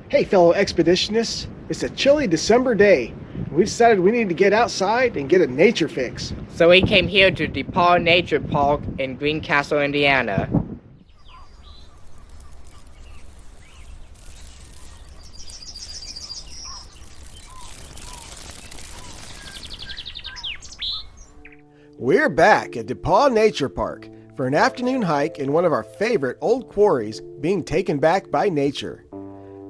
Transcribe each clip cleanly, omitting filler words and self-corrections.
Hey fellow expeditionists, it's a chilly December day. We decided we need to get outside and get a nature fix. So we came here to Depauw Nature Park in Greencastle, Indiana. We're back at Depauw Nature Park for an afternoon hike in one of our favorite old quarries being taken back by nature.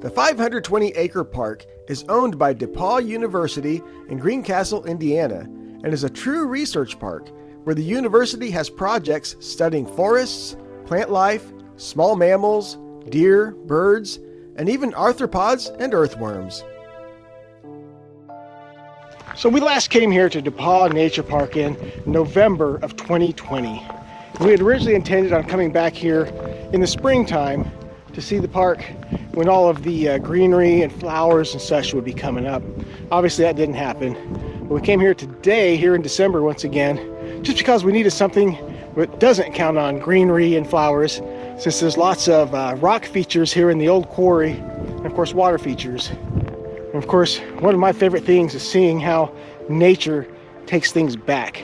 The 520-acre park is owned by Depauw University in Greencastle, Indiana, and is a true research park where the university has projects studying forests, plant life, small mammals, deer, birds, and even arthropods and earthworms. So we last came here to Depauw Nature Park in November of 2020. We had originally intended on coming back here in the springtime to see the park when all of the greenery and flowers and such would be coming up. Obviously that didn't happen. But we came here today, here in December once again, just because we needed something that doesn't count on greenery and flowers, since there's lots of rock features here in the old quarry, and of course water features. And of course, one of my favorite things is seeing how nature takes things back.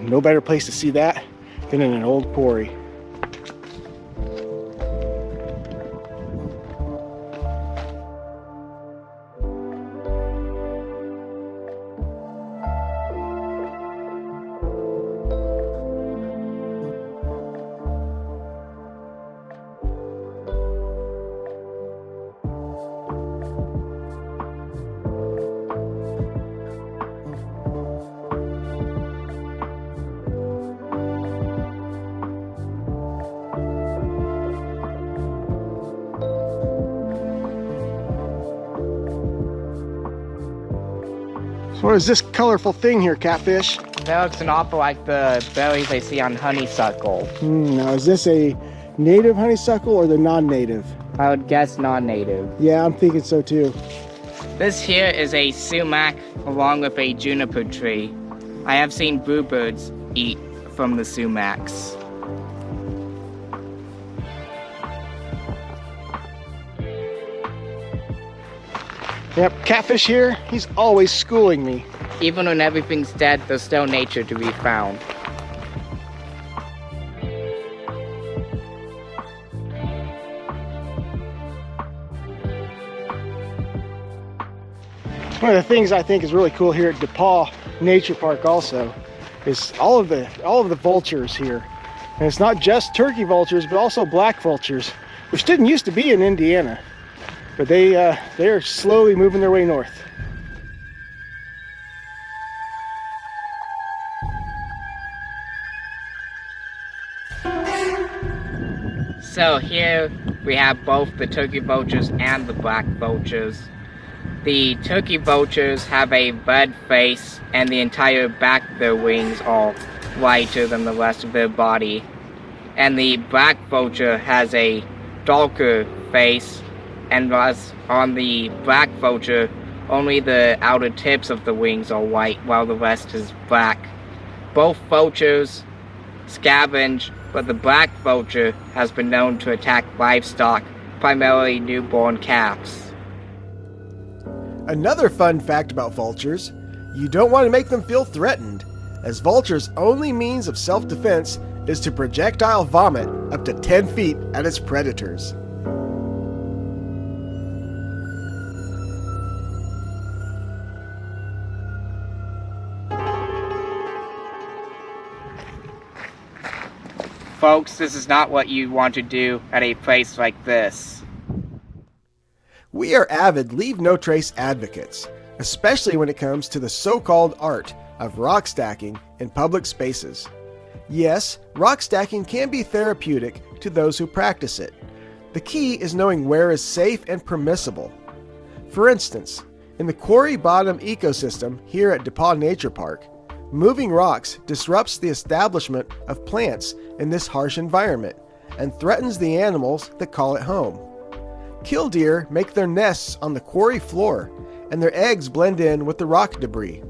No better place to see that than in an old quarry. So what is this colorful thing here, Catfish? That looks an awful like the berries I see on honeysuckle. Now is this a native honeysuckle or the non-native? I would guess non-native. Yeah, I'm thinking so too. This here is a sumac along with a juniper tree. I have seen bluebirds eat from the sumacs. Yep, Catfish here, he's always schooling me. Even when everything's dead, there's still nature to be found. One of the things I think is really cool here at Depauw Nature Park also is all of the vultures here. And it's not just turkey vultures, but also black vultures, which didn't used to be in Indiana. But they are slowly moving their way north. So here we have both the turkey vultures and the black vultures. The turkey vultures have a red face and the entire back of their wings are lighter than the rest of their body. And the black vulture has a darker face, and thus on the black vulture, only the outer tips of the wings are white while the rest is black. Both vultures scavenge, but the black vulture has been known to attack livestock, primarily newborn calves. Another fun fact about vultures, you don't want to make them feel threatened, as vultures' only means of self-defense is to projectile vomit up to 10 feet at its predators. Folks, this is not what you want to do at a place like this. We are avid leave no trace advocates, especially when it comes to the so-called art of rock stacking in public spaces. Yes, rock stacking can be therapeutic to those who practice it. The key is knowing where is safe and permissible. For instance, in the quarry bottom ecosystem here at Depauw Nature Park, moving rocks disrupts the establishment of plants in this harsh environment and threatens the animals that call it home. Killdeer make their nests on the quarry floor, and their eggs blend in with the rock debris.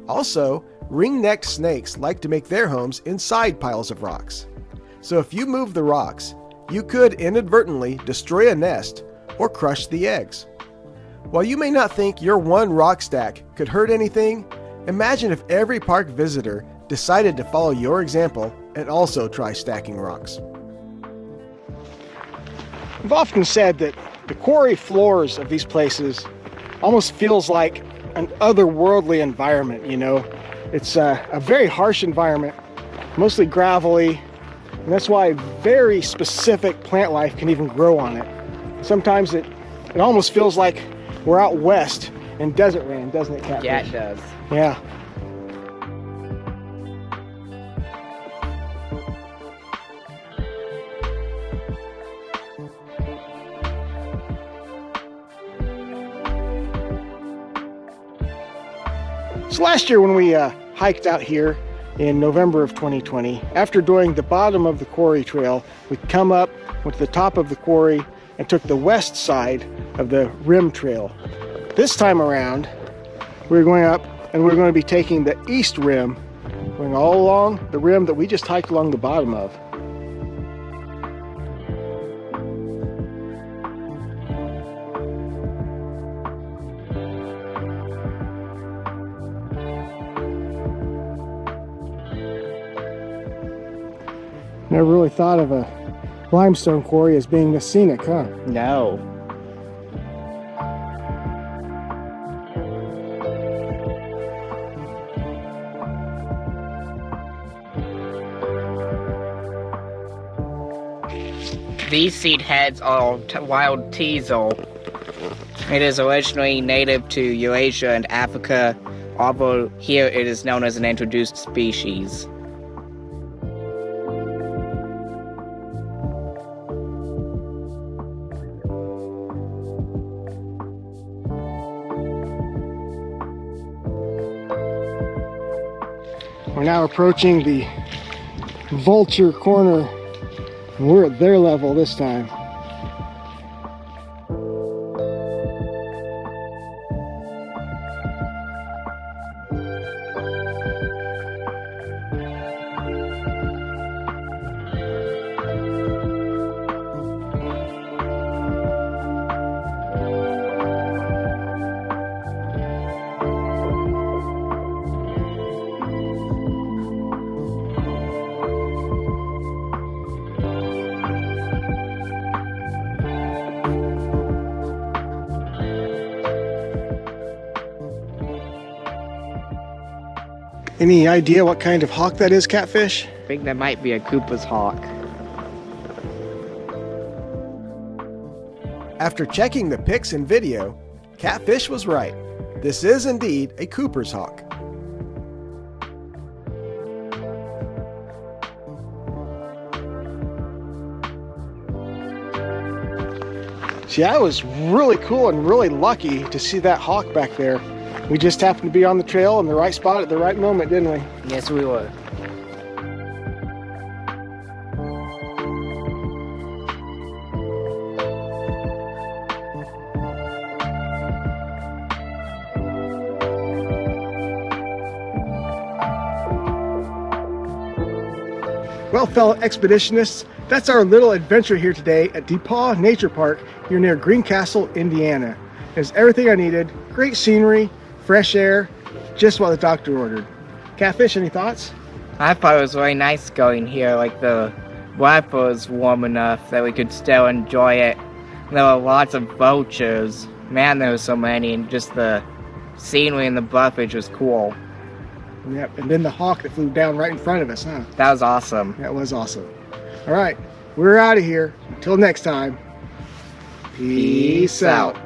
Also, ring-necked snakes like to make their homes inside piles of rocks. So if you move the rocks, you could inadvertently destroy a nest or crush the eggs. While you may not think your one rock stack could hurt anything, imagine if every park visitor decided to follow your example and also try stacking rocks. I've often said that the quarry floors of these places almost feels like an otherworldly environment, you know. It's a very harsh environment, mostly gravelly, and that's why very specific plant life can even grow on it. Sometimes it almost feels like we're out west in desert land, doesn't it, Catfish? Yeah, it does. Yeah. So last year when we hiked out here in November of 2020, after doing the bottom of the quarry trail, we come up, went to the top of the quarry, and took the west side of the rim trail. This time around, we're going up and we're going to be taking the east rim, going all along the rim that we just hiked along the bottom of. Never really thought of a limestone quarry as being this scenic, huh? No. These seed heads are wild teasel. It is originally native to Eurasia and Africa, although here it is known as an introduced species. We're now approaching the Vulture Corner, and we're at their level this time. Any idea what kind of hawk that is, Catfish? I think that might be a Cooper's hawk. After checking the pics and video, Catfish was right. This is indeed a Cooper's hawk. See, I was really cool and really lucky to see that hawk back there. We just happened to be on the trail in the right spot at the right moment, didn't we? Yes, we were. Well, fellow expeditionists, that's our little adventure here today at Depauw Nature Park here near Greencastle, Indiana. There's everything I needed, great scenery, fresh air, just what the doctor ordered. Catfish, any thoughts? I thought it was very nice going here, like the weather was warm enough that we could still enjoy it. There were lots of vultures. Man, there were so many, and just the scenery and the buffage was cool. Yep, and then the hawk that flew down right in front of us, huh? That was awesome. That was awesome. All right, we're out of here. Until next time, peace out.